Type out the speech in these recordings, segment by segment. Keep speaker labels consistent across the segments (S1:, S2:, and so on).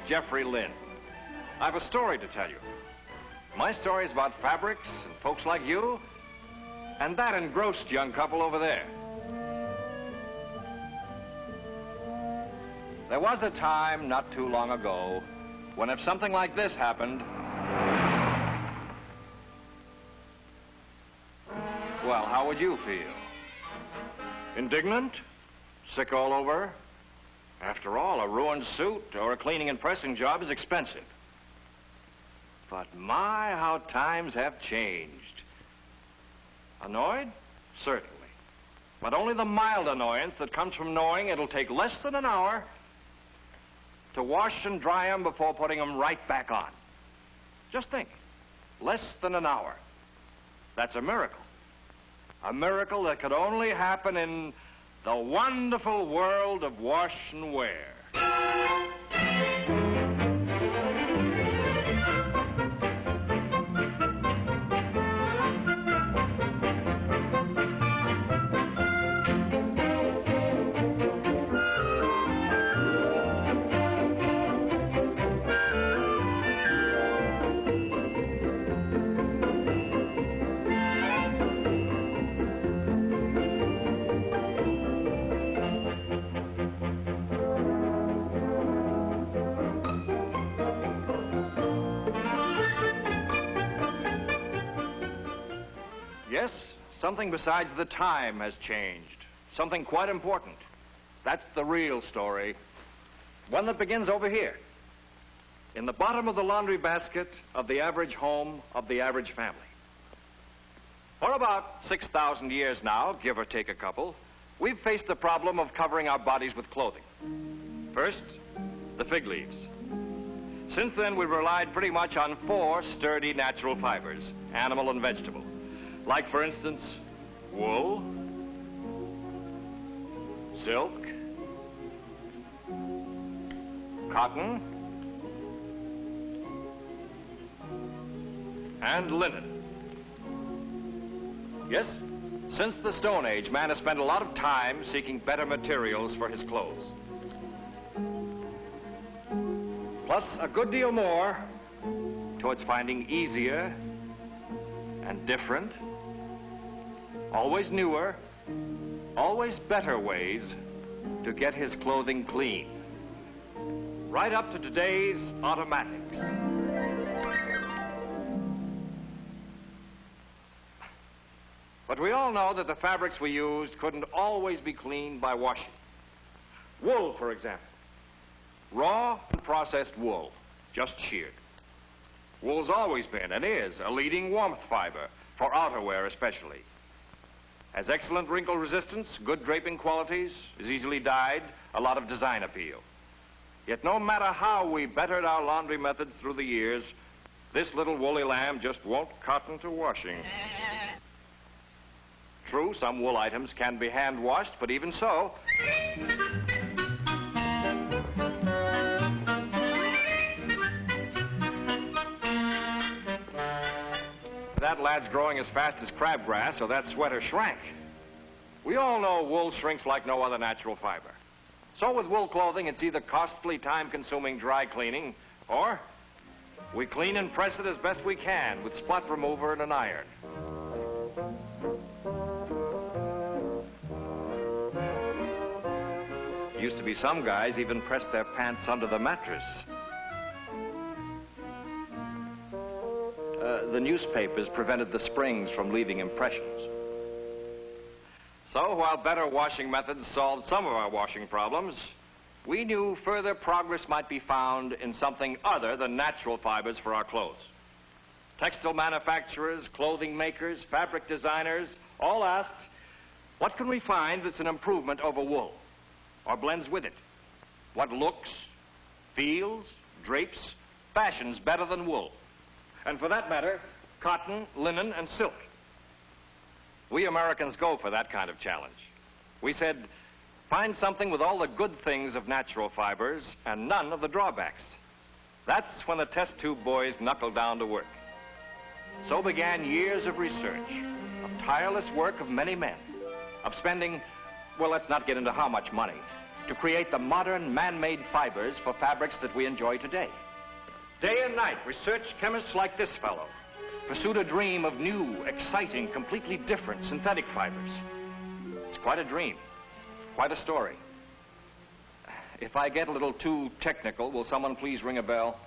S1: Jeffrey Lynn. I have a story to tell you. My story is about fabrics and folks like you, and that engrossed young couple over there. There was a time not too long ago when if something like this happened, well, how would you feel? Indignant? Sick all over? After all, a ruined suit or a cleaning and pressing job is expensive. But my, how times have changed. Annoyed? Certainly. But only the mild annoyance that comes from knowing it'll take less than an hour to wash and dry them before putting them right back on. Just think, less than an hour. That's a miracle. A miracle that could only happen in the wonderful world of wash and wear. Yes, something besides the time has changed. Something quite important. That's the real story. One that begins over here. In the bottom of the laundry basket of the average home of the average family. For about 6,000 years now, give or take a couple, we've faced the problem of covering our bodies with clothing. First, the fig leaves. Since then, we've relied pretty much on 4 sturdy natural fibers, animal and vegetable. Like, for instance, wool, silk, cotton, and linen. Yes, since the Stone Age, man has spent a lot of time seeking better materials for his clothes. Plus, a good deal more towards finding easier and different, always newer, always better ways to get his clothing clean. Right up to today's automatics. But we all know that the fabrics we used couldn't always be cleaned by washing. Wool, for example. Raw and processed wool, just sheared. Wool's always been and is a leading warmth fiber, for outerwear especially. Has excellent wrinkle resistance, good draping qualities, is easily dyed, a lot of design appeal. Yet no matter how we bettered our laundry methods through the years, this little woolly lamb just won't cotton to washing. True, some wool items can be hand washed, but even so, that lad's growing as fast as crabgrass, so that sweater shrank. We all know wool shrinks like no other natural fiber. So with wool clothing, it's either costly, time-consuming dry cleaning, or we clean and press it as best we can with spot remover and an iron. Used to be some guys even pressed their pants under the mattress. The newspapers prevented the springs from leaving impressions. So while better washing methods solved some of our washing problems, we knew further progress might be found in something other than natural fibers for our clothes. Textile manufacturers, clothing makers, fabric designers all asked, what can we find that's an improvement over wool or blends with it? What looks, feels, drapes, fashions better than wool? And for that matter, cotton, linen, and silk. We Americans go for that kind of challenge. We said, find something with all the good things of natural fibers and none of the drawbacks. That's when the test tube boys knuckled down to work. So began years of research, of tireless work of many men, of spending, well, let's not get into how much money, to create the modern man-made fibers for fabrics that we enjoy today. Day and night, research chemists like this fellow pursued a dream of new, exciting, completely different synthetic fibers. It's quite a dream, quite a story. If I get a little too technical, will someone please ring a bell?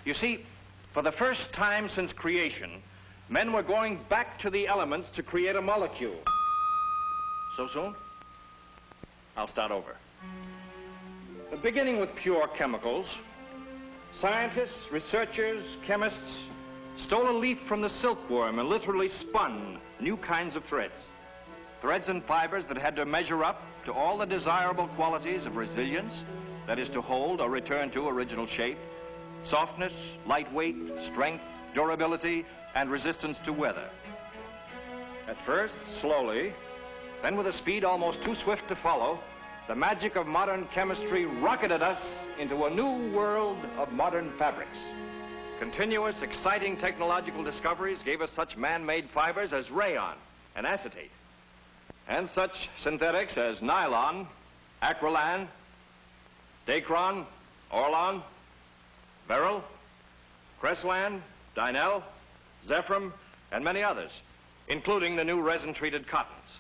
S1: You see, for the first time since creation, men were going back to the elements to create a molecule. So soon? I'll start over. Beginning with pure chemicals, scientists, researchers, chemists stole a leaf from the silkworm and literally spun new kinds of threads. Threads and fibers that had to measure up to all the desirable qualities of resilience, that is to hold or return to original shape, softness, lightweight, strength, durability, and resistance to weather. At first, slowly, then with a speed almost too swift to follow, the magic of modern chemistry rocketed us into a new world of modern fabrics. Continuous, exciting technological discoveries gave us such man-made fibers as rayon and acetate, and such synthetics as nylon, acrylan, dacron, orlon, beryl, cresslan, dynel, zephyrum, and many others, including the new resin-treated cottons.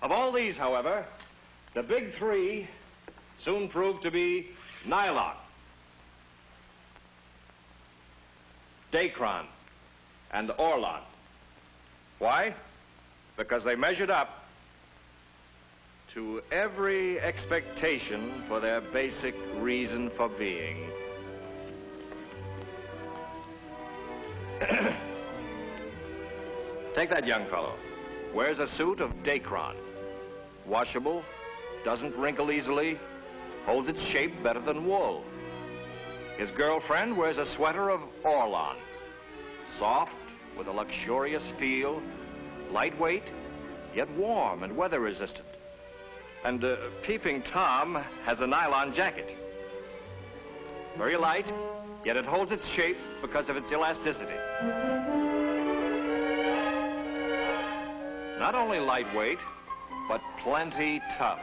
S1: Of all these, however, the big three soon proved to be nylon, dacron, and orlon. Why? Because they measured up to every expectation for their basic reason for being. Take that young fellow. Wears a suit of dacron. Washable, doesn't wrinkle easily, holds its shape better than wool. His girlfriend wears a sweater of orlon. Soft, with a luxurious feel, lightweight, yet warm and weather resistant. And Peeping Tom has a nylon jacket. Very light, yet it holds its shape because of its elasticity. Not only lightweight, but plenty tough.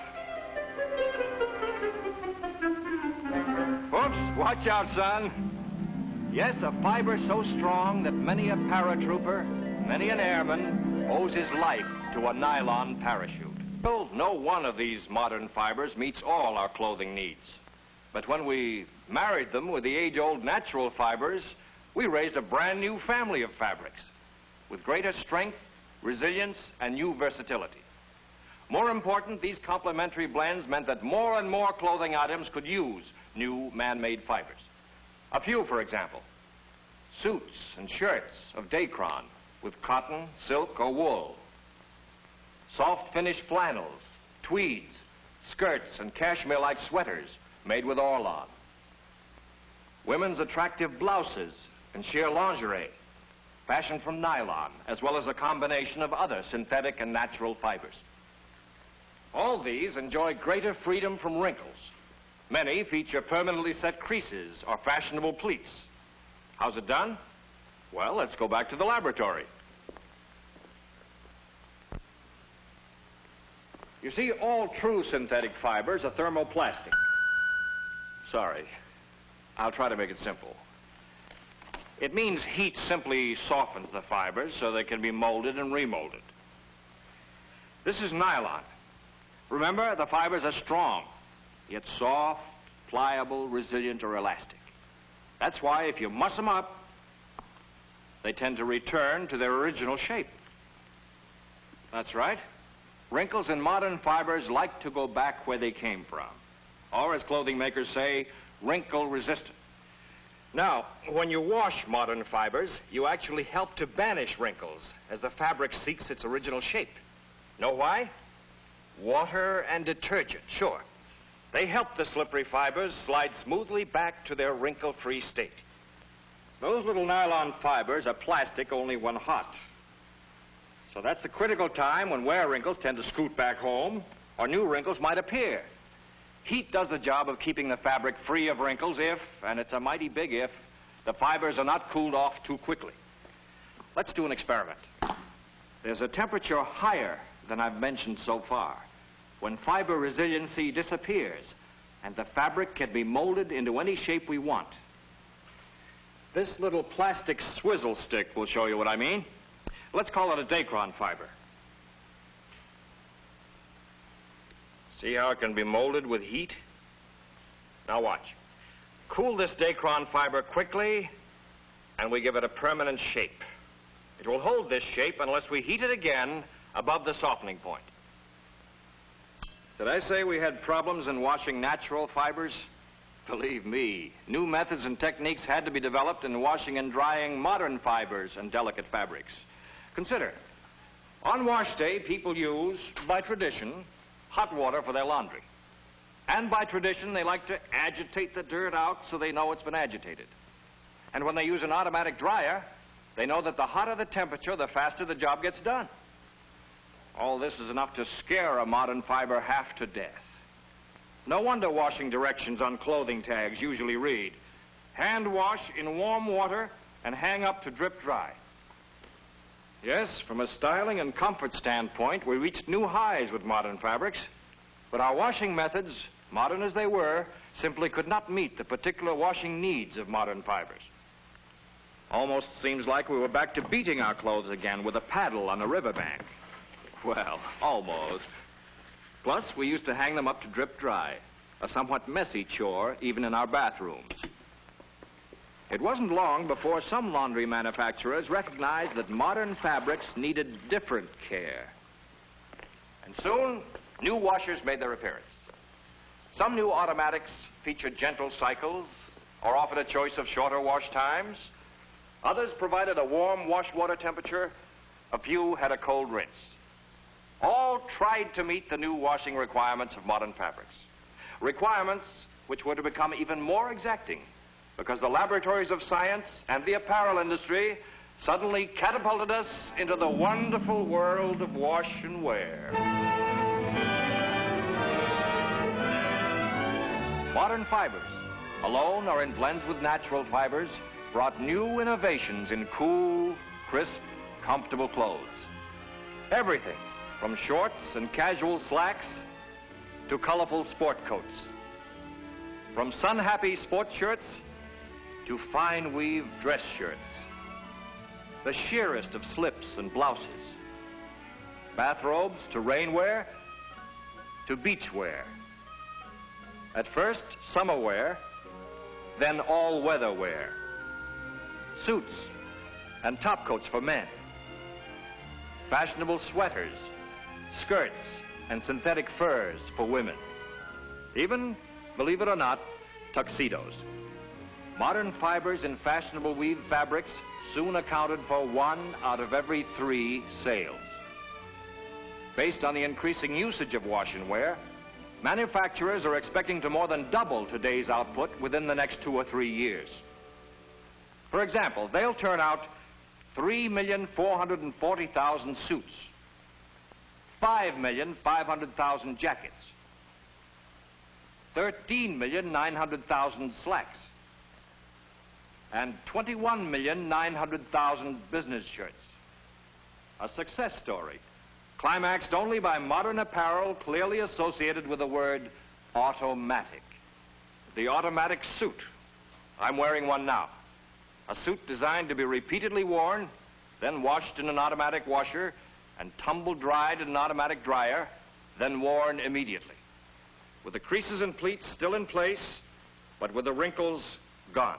S1: Oops, watch out, son. Yes, a fiber so strong that many a paratrooper, many an airman owes his life to a nylon parachute. Well, no one of these modern fibers meets all our clothing needs. But when we married them with the age-old natural fibers, we raised a brand new family of fabrics with greater strength, resilience, and new versatility. More important, these complementary blends meant that more and more clothing items could use new man-made fibers. A few, for example. Suits and shirts of dacron with cotton, silk, or wool. Soft finished flannels, tweeds, skirts, and cashmere-like sweaters made with orlon. Women's attractive blouses and sheer lingerie, fashioned from nylon, as well as a combination of other synthetic and natural fibers. All these enjoy greater freedom from wrinkles. Many feature permanently set creases or fashionable pleats. How's it done? Well, let's go back to the laboratory. You see, all true synthetic fibers are thermoplastic. Sorry, I'll try to make it simple. It means heat simply softens the fibers so they can be molded and remolded. This is nylon. Remember, the fibers are strong, yet soft, pliable, resilient, or elastic. That's why if you muss them up, they tend to return to their original shape. That's right. Wrinkles in modern fibers like to go back where they came from. Or, as clothing makers say, wrinkle resistant. Now, when you wash modern fibers, you actually help to banish wrinkles as the fabric seeks its original shape. Know why? Water and detergent, sure. They help the slippery fibers slide smoothly back to their wrinkle-free state. Those little nylon fibers are plastic only when hot. So that's the critical time when wear wrinkles tend to scoot back home, or new wrinkles might appear. Heat does the job of keeping the fabric free of wrinkles if, and it's a mighty big if, the fibers are not cooled off too quickly. Let's do an experiment. There's a temperature higher than I've mentioned so far. when fiber resiliency disappears and the fabric can be molded into any shape we want. This little plastic swizzle stick will show you what I mean. Let's call it a Dacron fiber. See how it can be molded with heat? Now watch. Cool this Dacron fiber quickly, and we give it a permanent shape. It will hold this shape unless we heat it again above the softening point. Did I say we had problems in washing natural fibers? Believe me, new methods and techniques had to be developed in washing and drying modern fibers and delicate fabrics. Consider, on wash day, people use, by tradition, hot water for their laundry. And by tradition, they like to agitate the dirt out so they know it's been agitated. And when they use an automatic dryer, they know that the hotter the temperature, the faster the job gets done. All this is enough to scare a modern fiber half to death. No wonder washing directions on clothing tags usually read, hand wash in warm water and hang up to drip dry. Yes, from a styling and comfort standpoint, we reached new highs with modern fabrics, but our washing methods, modern as they were, simply could not meet the particular washing needs of modern fibers. Almost seems like we were back to beating our clothes again with a paddle on a riverbank. Well, almost. Plus, we used to hang them up to drip dry, a somewhat messy chore even in our bathrooms. It wasn't long before some laundry manufacturers recognized that modern fabrics needed different care. And soon, new washers made their appearance. Some new automatics featured gentle cycles or offered a choice of shorter wash times. Others provided a warm wash water temperature. A few had a cold rinse. All tried to meet the new washing requirements of modern fabrics. Requirements which were to become even more exacting because the laboratories of science and the apparel industry suddenly catapulted us into the wonderful world of wash and wear. Modern fibers, alone or in blends with natural fibers, brought new innovations in cool, crisp, comfortable clothes. Everything from shorts and casual slacks to colorful sport coats. From sun-happy sport shirts to fine weave dress shirts. The sheerest of slips and blouses. Bathrobes to rainwear to beach wear. At first, summer wear, then all-weather wear. Suits and topcoats for men. Fashionable sweaters, skirts, and synthetic furs for women. Even, believe it or not, tuxedos. Modern fibers in fashionable weave fabrics soon accounted for 1 out of every 3 sales. Based on the increasing usage of wash and wear, manufacturers are expecting to more than double today's output within the next 2 or 3 years. For example, they'll turn out 3,440,000 suits, 5,500,000 jackets, 13,900,000 slacks, and 21,900,000 business shirts. A success story, climaxed only by modern apparel clearly associated with the word automatic. The automatic suit. I'm wearing one now. A suit designed to be repeatedly worn, then washed in an automatic washer, and tumble dried in an automatic dryer, then worn immediately. With the creases and pleats still in place, but with the wrinkles gone.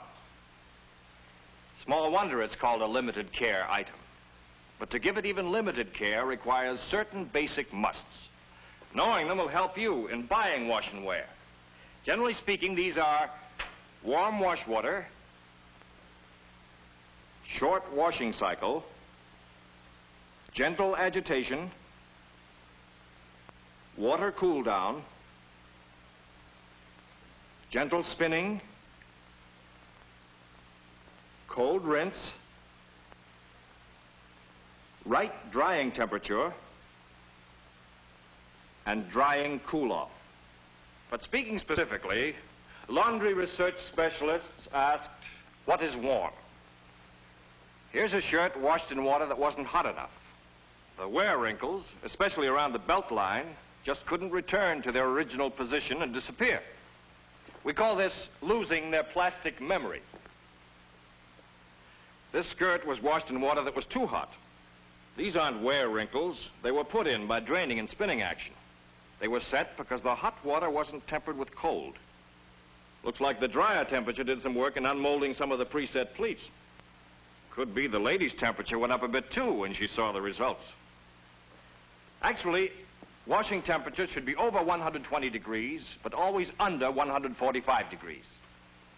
S1: Small wonder it's called a limited care item. But to give it even limited care requires certain basic musts. Knowing them will help you in buying wash and wear. Generally speaking, these are warm wash water, short washing cycle, gentle agitation, water cool down, gentle spinning, cold rinse, right drying temperature, and drying cool-off. But speaking specifically, laundry research specialists asked, what is warm? Here's a shirt washed in water that wasn't hot enough. The wear wrinkles, especially around the belt line, just couldn't return to their original position and disappear. We call this losing their plastic memory. This skirt was washed in water that was too hot. These aren't wear wrinkles. They were put in by draining and spinning action. They were set because the hot water wasn't tempered with cold. Looks like the dryer temperature did some work in unmolding some of the preset pleats. Could be the lady's temperature went up a bit too when she saw the results. Actually, washing temperature should be over 120 degrees, but always under 145 degrees.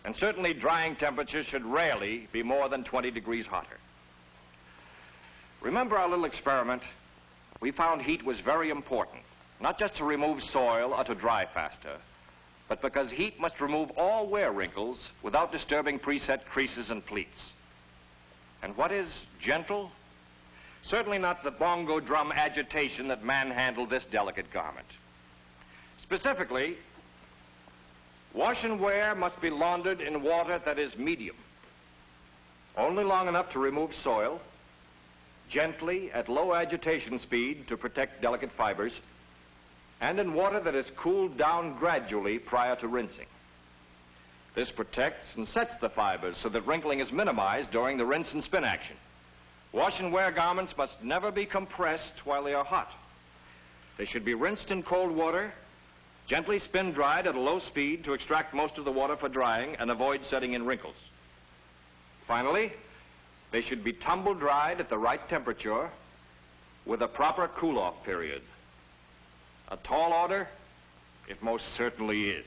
S1: And certainly drying temperature should rarely be more than 20 degrees hotter. Remember our little experiment? We found heat was very important, not just to remove soil or to dry faster, but because heat must remove all wear wrinkles without disturbing preset creases and pleats. And what is gentle? Certainly not the bongo drum agitation that manhandled this delicate garment. Specifically, wash and wear must be laundered in water that is medium, only long enough to remove soil, gently at low agitation speed to protect delicate fibers, and in water that is cooled down gradually prior to rinsing. This protects and sets the fibers so that wrinkling is minimized during the rinse and spin action. Wash and wear garments must never be compressed while they are hot. They should be rinsed in cold water, gently spin dried at a low speed to extract most of the water for drying and avoid setting in wrinkles. Finally, they should be tumble dried at the right temperature with a proper cool-off period. A tall order? It most certainly is.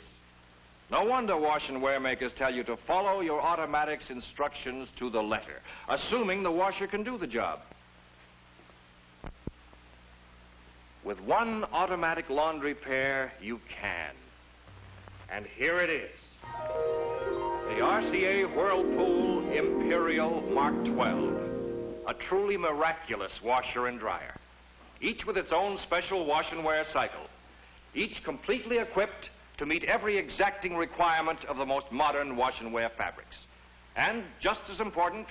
S1: No wonder wash and wear makers tell you to follow your automatic's instructions to the letter, assuming the washer can do the job. With one automatic laundry pair, you can. And here it is. The RCA Whirlpool Imperial Mark 12. A truly miraculous washer and dryer. Each with its own special wash and wear cycle. Each completely equipped to meet every exacting requirement of the most modern wash and wear fabrics. And just as important,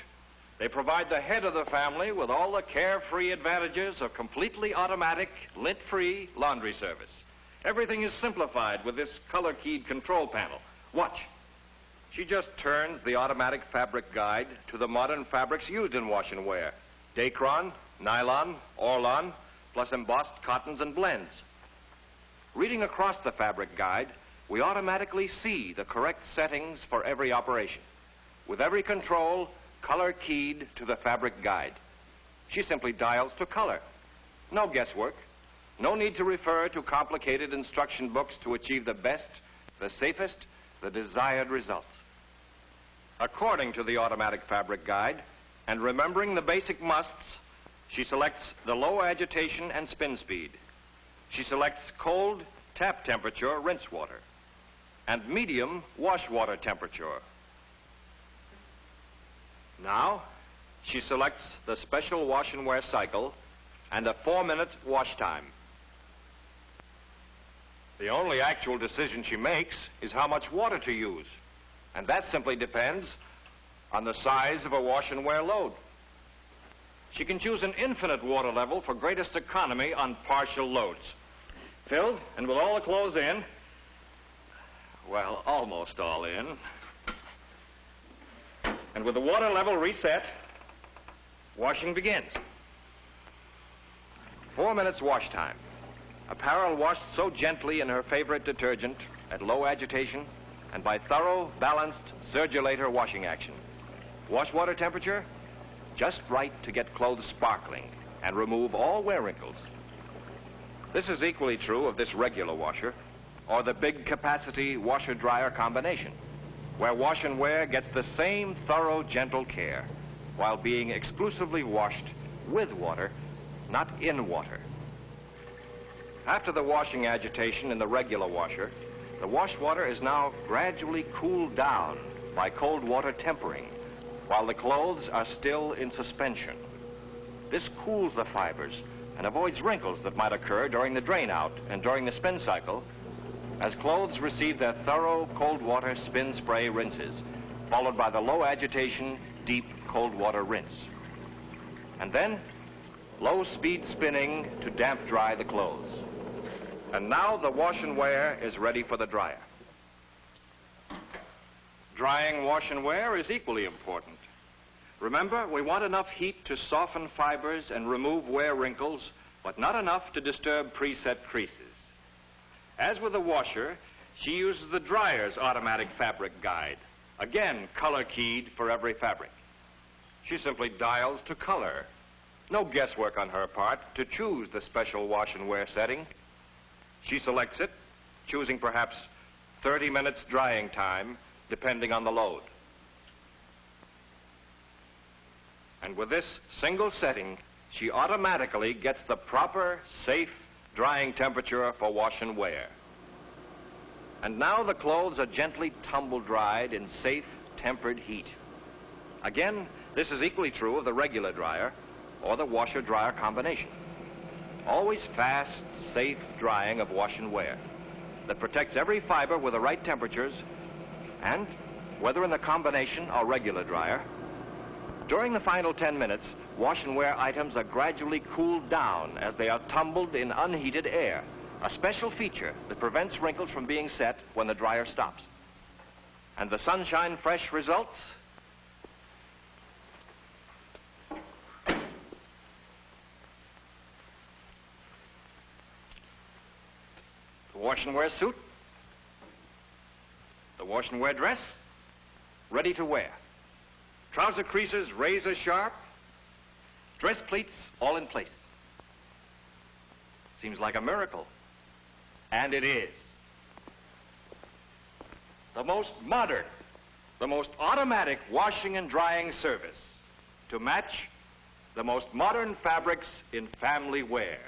S1: they provide the head of the family with all the carefree advantages of completely automatic, lint-free laundry service. Everything is simplified with this color-keyed control panel. Watch. She just turns the automatic fabric guide to the modern fabrics used in wash and wear. Dacron, nylon, Orlon, plus embossed cottons and blends. Reading across the fabric guide, we automatically see the correct settings for every operation. With every control, color keyed to the fabric guide. She simply dials to color. No guesswork. No need to refer to complicated instruction books to achieve the best, the safest, the desired results. According to the automatic fabric guide, and remembering the basic musts, she selects the low agitation and spin speed. She selects cold tap temperature rinse water and medium wash water temperature. Now, she selects the special wash and wear cycle and a 4-minute wash time. The only actual decision she makes is how much water to use, and that simply depends on the size of a wash and wear load. She can choose an infinite water level for greatest economy on partial loads. Filled, and with all the clothes in, well, almost all in, and with the water level reset, washing begins. 4 minutes wash time. Apparel washed so gently in her favorite detergent at low agitation and by thorough, balanced circulator washing action. Wash water temperature, just right to get clothes sparkling and remove all wear wrinkles. This is equally true of this regular washer or the big capacity washer-dryer combination, where wash and wear gets the same thorough, gentle care while being exclusively washed with water, not in water. After the washing agitation in the regular washer, the wash water is now gradually cooled down by cold water tempering while the clothes are still in suspension. This cools the fibers and avoids wrinkles that might occur during the drain out and during the spin cycle as clothes receive their thorough cold water spin spray rinses, followed by the low agitation, deep cold water rinse. And then, low speed spinning to damp dry the clothes. And now the wash and wear is ready for the dryer. Drying wash and wear is equally important. Remember, we want enough heat to soften fibers and remove wear wrinkles, but not enough to disturb preset creases. As with the washer, she uses the dryer's automatic fabric guide, again color-keyed for every fabric. She simply dials to color. No guesswork on her part to choose the special wash and wear setting. She selects it, choosing perhaps 30 minutes drying time, depending on the load. And with this single setting, she automatically gets the proper, safe drying temperature for wash and wear. And now the clothes are gently tumble-dried in safe, tempered heat. Again, this is equally true of the regular dryer or the washer-dryer combination. Always fast, safe drying of wash and wear that protects every fiber with the right temperatures, and whether in the combination or regular dryer, during the final 10 minutes, wash and wear items are gradually cooled down as they are tumbled in unheated air, a special feature that prevents wrinkles from being set when the dryer stops. And the sunshine fresh results? The wash and wear suit, the wash and wear dress, ready to wear. Trouser creases razor sharp, dress pleats all in place. Seems like a miracle. And it is. The most modern, the most automatic washing and drying service to match the most modern fabrics in family wear.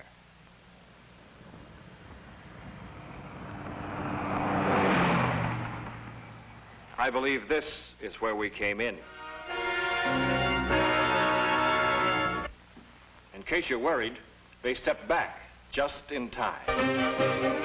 S1: I believe this is where we came in. In case you're worried, they stepped back just in time.